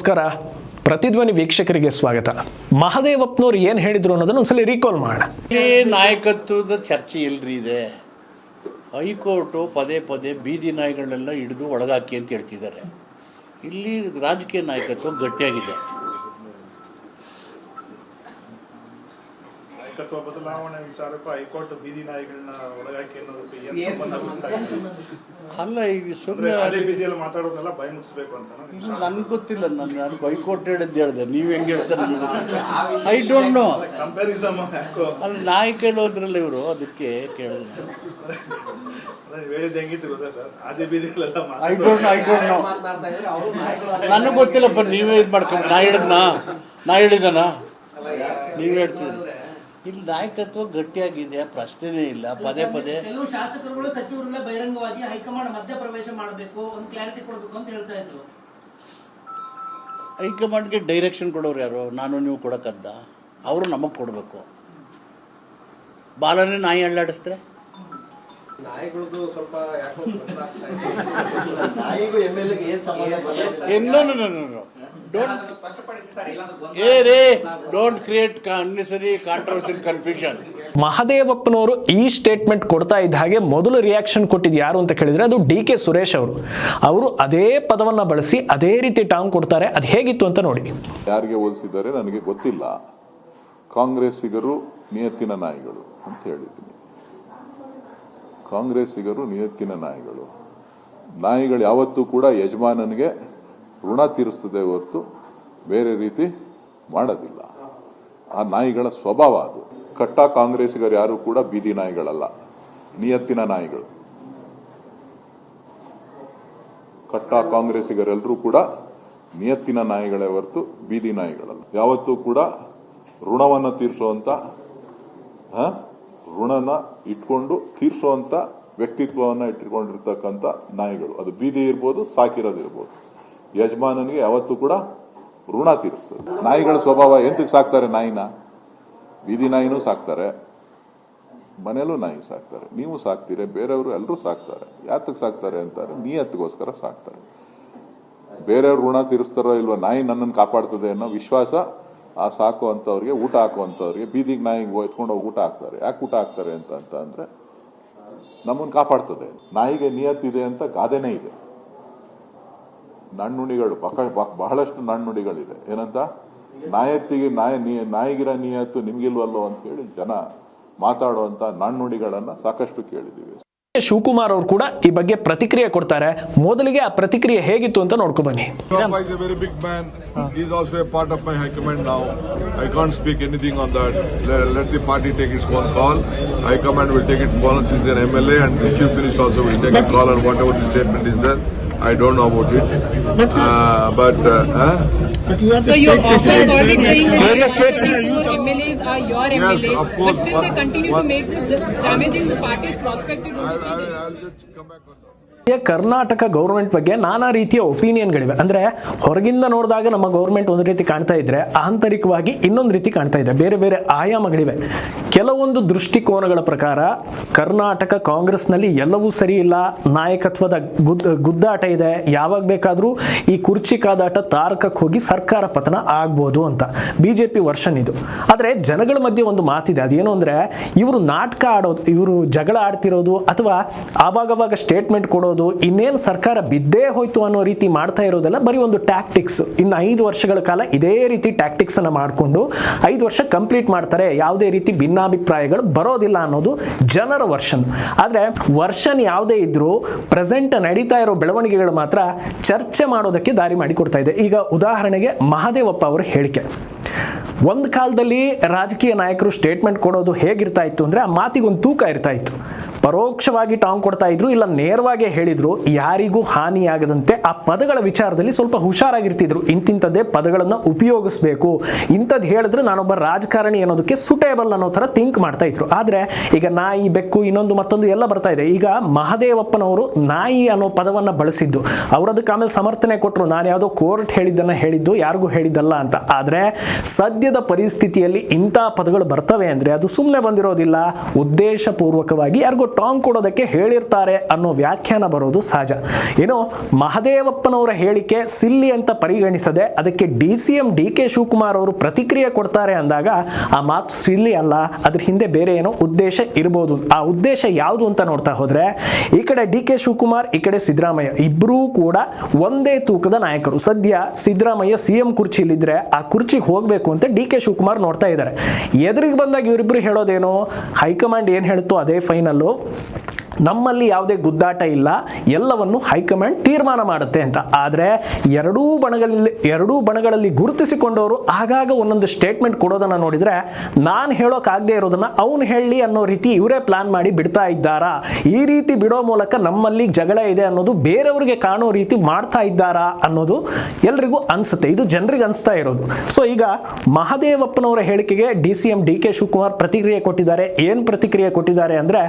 ನಮಸ್ಕಾರ, ಪ್ರತಿಧ್ವನಿ ವೀಕ್ಷಕರಿಗೆ ಸ್ವಾಗತ. ಮಹದೇವಪ್ಪನವ್ರು ಏನು ಹೇಳಿದ್ರು ಅನ್ನೋದನ್ನ ಒಂದ್ಸಲ ರೀಕಾಲ್ ಮಾಡೋಣ. ನಾಯಕತ್ವದ ಚರ್ಚೆ ಎಲ್ರಿ ಇದೆ. ಹೈಕೋರ್ಟು ಪದೇ ಪದೇ ಬೀದಿ ನಾಯಿಗಳನ್ನೆಲ್ಲ ಹಿಡಿದು ಒಳಗಾಕಿ ಅಂತ ಹೇಳ್ತಿದ್ದಾರೆ. ಇಲ್ಲಿ ರಾಜಕೀಯ ನಾಯಕತ್ವ ಗಟ್ಟಿಯಾಗಿದೆ. ನಾಯಕತ್ವ ಬದಲಾವಣೆ ವಿಚಾರಕ್ಕೂ ಹೈಕೋರ್ಟ್ ಬೀದಿ ನಾಯಿಗಳನ್ನ ಒಳಗಾಕಿ ಅನ್ನೋದಕ್ಕೆ ಅಲ್ಲ, ಈಗ ಸುಮ್ಮನೆ ಅದೇ ಬೀದಿಯಲ್ಲಿ ಮಾತಾಡೋದೆಲ್ಲ ಭಯ ಮುಗಿಸ್ಬೇಕು ಅಂತ ನನ್ಗೆ ಗೊತ್ತಿಲ್ಲ. ನಾನು ಹೈಕೋರ್ಟ್ ಹೇಳಿದ್ದೆ, ನೀವು ಹೆಂಗೆ ಹೇಳ್ತಾರೆ ಐ ಡೋಂಟ್ ನೋ. ಕಂಪ್ಯಾರಿಸಮ್ ಅಲ್ಲಿ ನಾಯಕ ಹೇಳೋದ್ರಲ್ಲ ಇವರು, ಅದಕ್ಕೆ ಕೇಳಿದ್ರೆ ಹೇಳಿದ್ದು ಹೆಂಗಿತ್ತು ಗೊತ್ತಾ ಸರ್? ಅದೇ ಬೀದಿಗಳೆಲ್ಲ ಐ ಡೋಂಟ್ ನೋ. ನನಗೆ ಗೊತ್ತಿಲ್ಲಪ್ಪ, ನೀವೇ ಇದು ಮಾಡ್ಕೊಂಡು ನಾ ಹೇಳಿದನ ನೀವು ಹೇಳ್ತಿದ್ರಿ. ಇಲ್ಲಿ ನಾಯಕತ್ವ ಗಟ್ಟಿಯಾಗಿದೆ, ಪ್ರಶ್ನೆನೇ ಇಲ್ಲ. ಪದೇ ಪದೇ ಕೆಲವು ಶಾಸಕರುಗಳು ಸಚಿವರುಗಳೇ ಬಹಿರಂಗವಾಗಿ ಹೈಕಮಾಂಡ್ ಮಧ್ಯಪ್ರವೇಶ ಮಾಡಬೇಕು, ಒಂದು ಕ್ಲಾರಿಟಿ ಕೊಡಬೇಕು ಅಂತ ಹೇಳ್ತಾ ಇದ್ರು. ಹೈಕಮಾಂಡ್ಗೆ ಡೈರೆಕ್ಷನ್ ಕೊಡೋರು ಯಾರು? ನಾನು ನೀವು ಕೊಡಕ್ಕದ್ದ? ಅವರು ನಮಗೆ ಕೊಡಬೇಕು. ಬಾಲನೇ ನಾಯಿ ಅಳ್ಳಾಡಿಸಿದ್ರೆ ನಾಯಿಗಳದ್ದು ಸ್ವಲ್ಪ ನಾಯಿಗೂ ಎಮ್ಎಲ್ಎಗೆ ಏನು ಸಂಬಂಧ? Don't create unnecessary controversial confusion. ಮಹದೇವಪ್ಪನವರು ಈ ಸ್ಟೇಟ್ಮೆಂಟ್ ಕೊಡ್ತಾ ಇದ್ದ ಹಾಗೆ ಮೊದಲು ರಿಯಾಕ್ಷನ್ ಕೊಟ್ಟಿದ್ದು ಯಾರು ಅಂತ ಕೇಳಿದ್ರೆ ಅದು ಡಿ.ಕೆ. ಸುರೇಶ್ ಅವರು ಅದೇ ಪದವನ್ನ ಬಳಸಿ ಅದೇ ರೀತಿ ಟಾಂಗ್ ಕೊಡ್ತಾರೆ. ಅದು ಹೇಗಿತ್ತು ಅಂತ ನೋಡಿ. ಯಾರಿಗೆ ಹೋಲಿಸಿದ್ದಾರೆ ನನಗೆ ಗೊತ್ತಿಲ್ಲ. ಕಾಂಗ್ರೆಸ್ಸಿಗರು ನಿಯತ್ತಿನ ನಾಯಿಗಳು ಅಂತ ಹೇಳಿದ್ದೀನಿ. ಕಾಂಗ್ರೆಸ್ಸಿಗರು ನಿಯತ್ತಿನ ನಾಯಿಗಳು. ನಾಯಿಗಳು ಯಾವತ್ತೂ ಕೂಡ ಯಜಮಾನನಿಗೆ ಋಣ ತೀರಿಸ್ತದೆ ಹೊರತು ಬೇರೆ ರೀತಿ ಮಾಡೋದಿಲ್ಲ. ಆ ನಾಯಿಗಳ ಸ್ವಭಾವ ಅದು. ಕಟ್ಟ ಕಾಂಗ್ರೆಸ್ಸಿಗರು ಯಾರು ಕೂಡ ಬೀದಿ ನಾಯಿಗಳಲ್ಲ, ನಿಯತ್ತಿನ ನಾಯಿಗಳು. ಕಟ್ಟ ಕಾಂಗ್ರೆಸ್ಸಿಗರೆಲ್ಲರೂ ಕೂಡ ನಿಯತ್ತಿನ ನಾಯಿಗಳೇ ಹೊರತು ಬೀದಿ ನಾಯಿಗಳಲ್ಲ. ಯಾವತ್ತೂ ಕೂಡ ಋಣವನ್ನು ತೀರಿಸುವಂತ ಋಣನ ಇಟ್ಕೊಂಡು ತೀರಿಸುವಂತ ವ್ಯಕ್ತಿತ್ವವನ್ನು ಇಟ್ಕೊಂಡಿರ್ತಕ್ಕಂಥ ನಾಯಿಗಳು. ಅದು ಬೀದಿ ಇರ್ಬೋದು, ಸಾಕಿರೋದಿರ್ಬೋದು. ಯಜಮಾನನಿಗೆ ಯಾವತ್ತೂ ಕೂಡ ಋಣ ತೀರಿಸ್ತದೆ. ನಾಯಿಗಳ ಸ್ವಭಾವ. ಎಂತಕ್ಕೆ ಸಾಕ್ತಾರೆ ನಾಯಿನ? ಬೀದಿ ನಾಯಿನೂ ಸಾಕ್ತಾರೆ, ಮನೇಲೂ ನಾಯಿ ಸಾಕ್ತಾರೆ, ನೀವು ಸಾಕ್ತೀರಿ, ಬೇರೆಯವರು ಎಲ್ಲರೂ ಸಾಕ್ತಾರೆ. ಯಾತಕ್ಕೆ ಸಾಕ್ತಾರೆ ಅಂತಾರೆ? ನಿಯತ್ತಿಗೋಸ್ಕರ ಸಾಕ್ತಾರೆ. ಬೇರೆಯವ್ರು ಋಣ ತೀರಿಸ್ತಾರೋ ಇಲ್ವೋ, ನಾಯಿ ನನ್ನನ್ನು ಕಾಪಾಡ್ತದೆ ಅನ್ನೋ ವಿಶ್ವಾಸ ಆ ಸಾಕುವಂಥವ್ರಿಗೆ, ಊಟ ಹಾಕುವಂಥವ್ರಿಗೆ, ಬೀದಿಗೆ ನಾಯಿಗೆ ಎತ್ಕೊಂಡು ಹೋಗಿ ಊಟ ಹಾಕ್ತಾರೆ. ಯಾಕೆ ಊಟ ಹಾಕ್ತಾರೆ ಅಂತ ಅಂದ್ರೆ ನಮ್ಮನ್ನು ಕಾಪಾಡ್ತದೆ. ನಾಯಿಗೆ ನಿಯತ್ತಿದೆ ಅಂತ ಗಾದೆನೇ ಇದೆ. ನಾಣ್ಣುಡಿಗಳು ಬಹಳಷ್ಟು ನಾಣ್ಣುಡಿಗಳಿದೆ. ಏನಂತ? ನಾಯಿಗಿರ ನಿಯತ್ತು ನಿಮ್ಗಿಲ್ವಲ್ಲೋ ಅಂತ ಹೇಳಿ ಜನ ಮಾತಾಡುವಂತ ನಾಣ್ಣುಡಿಗಳನ್ನ ಸಾಕಷ್ಟು ಕೇಳಿದೀವಿ. ಶಿವಕುಮಾರ್ ಅವರು ಕೂಡ ಈ ಬಗ್ಗೆ ಪ್ರತಿಕ್ರಿಯೆ ಕೊಡ್ತಾರೆ. ಮೊದಲಿಗೆ ಆ ಪ್ರತಿಕ್ರಿಯೆ ಹೇಗಿತ್ತು ಅಂತ ನೋಡ್ಕೊ ಬನ್ನಿ. Is a very big man. He is also a part of my high command now. I can't speak anything on that. Let the party take its own call. High command will take its policy. He is an MLA, and the chief minister also will take a call on whatever the statement is there. I don't know about it. So your offer got it saying that MLAs are your MLAs, yes, of course, but still they continue to make this damaging the party's prospect. I'll just come back on that. Karnataka government ಬಗ್ಗೆ ನಾನಾ ರೀತಿಯ ಒಪಿನಿಯನ್ಗಳಿವೆ. ಅಂದರೆ ಹೊರಗಿಂದ ನೋಡಿದಾಗ ನಮ್ಮ government ಒಂದು ರೀತಿ ಕಾಣ್ತಾ ಇದ್ರೆ ಆಂತರಿಕವಾಗಿ ಇನ್ನೊಂದು ರೀತಿ ಕಾಣ್ತಾ ಇದೆ. ಬೇರೆ ಬೇರೆ ಆಯಾಮಗಳಿವೆ. ಕೆಲವೊಂದು ದೃಷ್ಟಿಕೋನಗಳ ಪ್ರಕಾರ ಕರ್ನಾಟಕ ಕಾಂಗ್ರೆಸ್ನಲ್ಲಿ ಎಲ್ಲವೂ ಸರಿ ಇಲ್ಲ, ನಾಯಕತ್ವದ ಗುದ್ದಾಟ ಇದೆ, ಯಾವಾಗ ಬೇಕಾದರೂ ಈ ಕುರ್ಚಿ ಕಾದಾಟ ತಾರಕಕ್ಕೆ ಹೋಗಿ ಸರ್ಕಾರ ಪತನ ಆಗ್ಬೋದು ಅಂತ ಬಿಜೆಪಿ ವರ್ಷನ್ ಇದು. ಆದರೆ ಜನಗಳ ಮಧ್ಯೆ ಒಂದು ಮಾತಿದೆ. ಅದೇನು ಅಂದರೆ ಇವರು ನಾಟಕ ಆಡೋದು, ಇವರು ಜಗಳ ಆಡ್ತಿರೋದು ಅಥವಾ ಆವಾಗವಾಗ ಸ್ಟೇಟ್ಮೆಂಟ್ ಕೊಡೋದು, ಇನ್ನೇನು ಸರ್ಕಾರ ಬಿದ್ದೇ ಹೋಯ್ತು ಅನ್ನೋ ರೀತಿ ಮಾಡ್ತಾ ಇರೋದೆಲ್ಲ ಬರೀ ಒಂದು ಟ್ಯಾಕ್ಟಿಕ್ಸ್. ಇನ್ನು 5 ವರ್ಷಗಳ ಕಾಲ ಇದೇ ರೀತಿ ಟ್ಯಾಕ್ಟಿಕ್ಸ್ ಅನ್ನ ಮಾಡಿಕೊಂಡು 5 ವರ್ಷ ಕಂಪ್ಲೀಟ್ ಮಾಡ್ತಾರೆ, ಯಾವುದೇ ರೀತಿ ಭಿನ್ನಾಭಿಪ್ರಾಯಗಳು ಬರೋದಿಲ್ಲ ಅನ್ನೋದು ಜನರ ವರ್ಷನ್. ಆದರೆ ವರ್ಷನ್ ಯಾವುದೇ ಇದ್ರೂ ಪ್ರೆಸೆಂಟ್ ನಡೀತಾ ಇರೋ ಬೆಳವಣಿಗೆಗಳು ಮಾತ್ರ ಚರ್ಚೆ ಮಾಡೋದಕ್ಕೆ ದಾರಿ ಮಾಡಿಕೊಡ್ತಾ ಇದೆ. ಈಗ ಉದಾಹರಣೆಗೆ ಮಹದೇವಪ್ಪ ಅವರ ಹೇಳಿಕೆ. ಒಂದು ಕಾಲದಲ್ಲಿ ರಾಜಕೀಯ ನಾಯಕರು ಸ್ಟೇಟ್ಮೆಂಟ್ ಕೊಡೋದು ಹೇಗಿರ್ತಾ ಇತ್ತು ಅಂದರೆ ಆ ಮಾತಿಗೊಂದು ತೂಕ ಇರ್ತಾ ಇತ್ತು. ಪರೋಕ್ಷವಾಗಿ ಟಾಂಗ್ ಕೊಡ್ತಾ ಇದ್ರು, ಇಲ್ಲ ನೇರವಾಗಿ ಹೇಳಿದ್ರು, ಯಾರಿಗೂ ಹಾನಿಯಾಗದಂತೆ ಆ ಪದಗಳ ವಿಚಾರದಲ್ಲಿ ಸ್ವಲ್ಪ ಹುಷಾರಾಗಿರ್ತಿದ್ರು. ಇಂತಿಂಥದ್ದೇ ಪದಗಳನ್ನು ಉಪಯೋಗಿಸ್ಬೇಕು, ಇಂಥದ್ದು ಹೇಳಿದ್ರೆ ನಾನೊಬ್ಬ ರಾಜಕಾರಣಿ ಅನ್ನೋದಕ್ಕೆ ಸುಟೇಬಲ್ ಅನ್ನೋ ಥರ ಥಿಂಕ್ ಮಾಡ್ತಾ ಇದ್ರು. ಆದರೆ ಈಗ ನಾಯಿ, ಬೆಕ್ಕು, ಇನ್ನೊಂದು ಮತ್ತೊಂದು ಎಲ್ಲ ಬರ್ತಾ ಇದೆ. ಈಗ ಮಹದೇವಪ್ಪನವರು ನಾಯಿ ಅನ್ನೋ ಪದವನ್ನು ಬಳಸಿದ್ದು, ಅವರದಕ್ಕೆ ಆಮೇಲೆ ಸಮರ್ಥನೆ ಕೊಟ್ಟರು, ನಾನು ಯಾವುದೋ ಕೋರ್ಟ್ ಹೇಳಿದ್ದು ಯಾರಿಗೂ ಹೇಳಿದ್ದಲ್ಲ ಅಂತ. ಆದರೆ ಸದ್ಯದ ಪರಿಸ್ಥಿತಿಯಲ್ಲಿ ಇಂಥ ಪದಗಳು ಬರ್ತವೆ ಅಂದರೆ ಅದು ಸುಮ್ಮನೆ ಬಂದಿರೋದಿಲ್ಲ, ಉದ್ದೇಶಪೂರ್ವಕವಾಗಿ ಯಾರಿಗೋ ಟಾಂಗ್ ಕೊಡೋದಕ್ಕೆ ಹೇಳಿರ್ತಾರೆ ಅನ್ನೋ ವ್ಯಾಖ್ಯಾನ ಬರೋದು ಸಹಜ. ಏನು ಮಹದೇವಪ್ಪನವರ ಹೇಳಿಕೆ ಸಿಲ್ಲಿ ಅಂತ ಪರಿಗಣಿಸದೆ ಅದಕ್ಕೆ DCM DK ಶಿವಕುಮಾರ್ ಅವರು ಪ್ರತಿಕ್ರಿಯೆ ಕೊಡ್ತಾರೆ ಅಂದಾಗ ಆ ಮಾತು ಸಿಲ್ಲಿ ಅಲ್ಲ, ಅದ್ರ ಹಿಂದೆ ಬೇರೆ ಏನೋ ಉದ್ದೇಶ ಇರಬಹುದು. ಆ ಉದ್ದೇಶ ಯಾವುದು ಅಂತ ನೋಡ್ತಾ ಹೋದ್ರೆ ಈ ಕಡೆ DK ಶಿವಕುಮಾರ್, ಈ ಕಡೆ ಸಿದ್ದರಾಮಯ್ಯ ಇಬ್ಬರೂ ಕೂಡ ಒಂದೇ ತೂಕದ ನಾಯಕರು. ಸದ್ಯ ಸಿದ್ದರಾಮಯ್ಯ CM ಕುರ್ಚಿಲಿದ್ರೆ ಆ ಕುರ್ಚಿಗೆ ಹೋಗಬೇಕು ಅಂತ DK ಶಿವಕುಮಾರ್ ನೋಡ್ತಾ ಇದ್ದಾರೆ. ಎದುರಿಗೆ ಬಂದಾಗ ಇವರಿಬ್ರು ಹೇಳೋದೇನು, ಹೈಕಮಾಂಡ್ ಏನು ಹೇಳುತ್ತೋ ಅದೇ ಫೈನಲ್ಲು, ನಮ್ಮಲ್ಲಿ ಯಾವುದೇ ಗುದ್ದಾಟ ಇಲ್ಲ, ಎಲ್ಲವನ್ನು ಹೈಕಮಾಂಡ್ ತೀರ್ಮಾನ ಮಾಡುತ್ತೆ ಅಂತ. ಆದರೆ ಎರಡೂ ಬಣಗಳಲ್ಲಿ ಗುರುತಿಸಿಕೊಂಡವರು ಆಗಾಗ ಒಂದೊಂದು ಸ್ಟೇಟ್ಮೆಂಟ್ ಕೊಡೋದನ್ನು ನೋಡಿದರೆ ನಾನು ಹೇಳೋಕ್ಕಾಗದೇ ಇರೋದನ್ನು ಅವನು ಹೇಳಿ ಅನ್ನೋ ರೀತಿ ಇವರೇ ಪ್ಲಾನ್ ಮಾಡಿ ಬಿಡ್ತಾ ಇದ್ದಾರಾ, ಈ ರೀತಿ ಬಿಡೋ ಮೂಲಕ ನಮ್ಮಲ್ಲಿ ಜಗಳ ಇದೆ ಅನ್ನೋದು ಬೇರೆಯವರಿಗೆ ಕಾಣೋ ರೀತಿ ಮಾಡ್ತಾ ಇದ್ದಾರಾ ಅನ್ನೋದು ಎಲ್ರಿಗೂ ಅನಿಸುತ್ತೆ. ಇದು ಜನರಿಗೆ ಅನಿಸ್ತಾ ಇರೋದು. ಸೊ ಈಗ ಮಹದೇವಪ್ಪನವರ ಹೇಳಿಕೆಗೆ DCM DK ಶಿವಕುಮಾರ್ ಪ್ರತಿಕ್ರಿಯೆ ಕೊಟ್ಟಿದ್ದಾರೆ. ಏನು ಪ್ರತಿಕ್ರಿಯೆ ಕೊಟ್ಟಿದ್ದಾರೆ ಅಂದರೆ,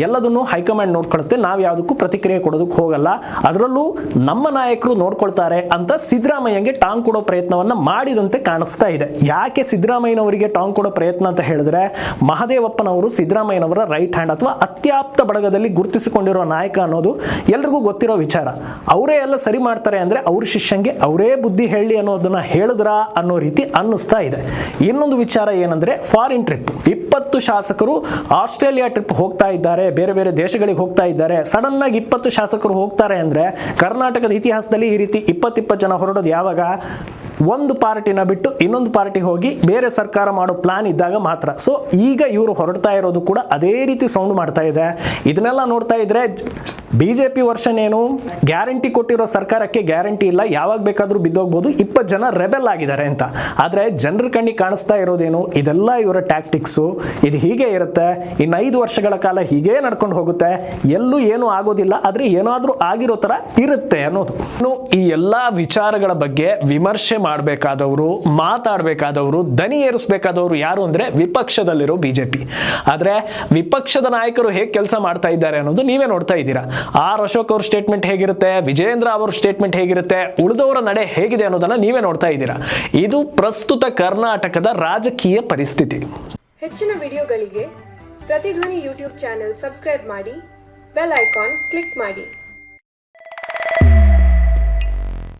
ಎಲ್ಲದನ್ನು ಹೈಕಮಾಂಡ್ ನೋಡ್ಕೊಳುತ್ತೆ, ನಾವು ಯಾವುದಕ್ಕೂ ಪ್ರತಿಕ್ರಿಯೆ ಕೊಡೋದಕ್ಕೆ ಹೋಗಲ್ಲ, ಅದರಲ್ಲೂ ನಮ್ಮ ನಾಯಕರು ನೋಡ್ಕೊಳ್ತಾರೆ ಅಂತ ಸಿದ್ದರಾಮಯ್ಯಗೆ ಟಾಂಗ್ ಕೊಡೋ ಪ್ರಯತ್ನವನ್ನ ಮಾಡಿದಂತೆ ಕಾಣಿಸ್ತಾ ಇದೆ. ಯಾಕೆ ಸಿದ್ದರಾಮಯ್ಯನವರಿಗೆ ಟಾಂಗ್ ಕೊಡೋ ಪ್ರಯತ್ನ ಅಂತ ಹೇಳಿದ್ರೆ, ಮಹದೇವಪ್ಪನವರು ಸಿದ್ದರಾಮಯ್ಯನವರ ರೈಟ್ ಹ್ಯಾಂಡ್ ಅಥವಾ ಅತ್ಯಾಪ್ತ ಬಳಗದಲ್ಲಿ ಗುರುತಿಸಿಕೊಂಡಿರೋ ನಾಯಕ ಅನ್ನೋದು ಎಲ್ರಿಗೂ ಗೊತ್ತಿರೋ ವಿಚಾರ. ಅವರೇ ಎಲ್ಲ ಸರಿ ಮಾಡ್ತಾರೆ ಅಂದ್ರೆ ಅವ್ರ ಶಿಷ್ಯಂಗೆ ಅವರೇ ಬುದ್ಧಿ ಹೇಳಿ ಅನ್ನೋದನ್ನ ಹೇಳಿದ್ರ ಅನ್ನೋ ರೀತಿ ಅನ್ನಿಸ್ತಾ ಇದೆ. ಇನ್ನೊಂದು ವಿಚಾರ ಏನಂದ್ರೆ, ಫಾರಿನ್ ಟ್ರಿಪ್ 20 ಶಾಸಕರು ಆಸ್ಟ್ರೇಲಿಯಾ ಟ್ರಿಪ್ ಹೋಗ್ತಾ ಇದ್ದಾರೆ, ಬೇರೆ ಬೇರೆ ದೇಶಗಳಿಗೆ ಹೋಗ್ತಾ ಇದ್ದಾರೆ. ಸಡನ್ ಆಗಿ 20 ಶಾಸಕರು ಹೋಗ್ತಾರೆ ಅಂದ್ರೆ ಕರ್ನಾಟಕದ ಇತಿಹಾಸದಲ್ಲಿ ಈ ರೀತಿ 20 ಜನ ಹೊರಡೋದು ಯಾವಾಗ? ಒಂದು ಪಾರ್ಟಿನ ಬಿಟ್ಟು ಇನ್ನೊಂದು ಪಾರ್ಟಿ ಹೋಗಿ ಬೇರೆ ಸರ್ಕಾರ ಮಾಡೋ ಪ್ಲಾನ್ ಇದ್ದಾಗ ಮಾತ್ರ. ಸೊ ಈಗ ಇವರು ಹೊರಡ್ತಾ ಇರೋದು ಕೂಡ ಅದೇ ರೀತಿ ಸೌಂಡ್ ಮಾಡ್ತಾ ಇದೆ. ಇದನ್ನೆಲ್ಲ ನೋಡ್ತಾ ಇದ್ರೆ BJP ವರ್ಷನ್ ಏನು, ಗ್ಯಾರಂಟಿ ಕೊಟ್ಟಿರೋ ಸರ್ಕಾರಕ್ಕೆ ಗ್ಯಾರಂಟಿ ಇಲ್ಲ, ಯಾವಾಗ ಬೇಕಾದ್ರೂ ಬಿದ್ದೋಗ್ಬೋದು, 20 ಜನ ರೆಬೆಲ್ ಆಗಿದ್ದಾರೆ ಅಂತ. ಆದ್ರೆ ಜನರ ಕಣ್ಣಿಗೆ ಕಾಣಿಸ್ತಾ ಇರೋದೇನು, ಇದೆಲ್ಲ ಇವರ ಟ್ಯಾಕ್ಟಿಕ್ಸು, ಇದು ಹೀಗೆ ಇರುತ್ತೆ, ಇನ್ನು 5 ವರ್ಷಗಳ ಕಾಲ ಹೀಗೆ ನಡ್ಕೊಂಡು ಹೋಗುತ್ತೆ, ಎಲ್ಲೂ ಏನೂ ಆಗೋದಿಲ್ಲ, ಆದ್ರೆ ಏನಾದ್ರೂ ಆಗಿರೋ ತರ ಇರುತ್ತೆ ಅನ್ನೋದು. ಇನ್ನು ಈ ಎಲ್ಲಾ ವಿಚಾರಗಳ ಬಗ್ಗೆ ವಿಮರ್ಶೆ ಮಾಡಬೇಕಾದವರು, ಮಾತಾಡಬೇಕಾದವರು, ದನಿ ಏರಿಸಬೇಕಾದವರು ಯಾರು ಅಂದ್ರೆ ವಿಪಕ್ಷದಲ್ಲಿರೋ BJP. ಆದ್ರೆ ವಿಪಕ್ಷದ ನಾಯಕರು ಹೇಗೆ ಕೆಲಸ ಮಾಡ್ತಾ ಇದ್ದಾರೆ ಅನ್ನೋದು ನೀವೇ ನೋಡ್ತಾ ಇದ್ದೀರಾ. ಅಶೋಕ್ ಅವ್ರ ಸ್ಟೇಟ್ಮೆಂಟ್ ಹೇಗಿರುತ್ತೆ, ವಿಜಯೇಂದ್ರ ಅವರ ಸ್ಟೇಟ್ಮೆಂಟ್ ಹೇಗಿರುತ್ತೆ, ಉಳಿದವರ ನಡೆ ಹೇಗಿದೆ ಅನ್ನೋದನ್ನ ನೀವೇ ನೋಡ್ತಾ ಇದ್ದೀರಾ. ಇದು ಪ್ರಸ್ತುತ ಕರ್ನಾಟಕದ ರಾಜಕೀಯ ಪರಿಸ್ಥಿತಿ. ಹೆಚ್ಚಿನ ವಿಡಿಯೋಗಳಿಗೆ ಪ್ರತಿಧ್ವನಿ ಯೂಟ್ಯೂಬ್ ಚಾನೆಲ್ ಸಬ್ಸ್ಕ್ರೈಬ್ ಮಾಡಿ, ಬೆಲ್ ಐಕಾನ್ ಕ್ಲಿಕ್ ಮಾಡಿ.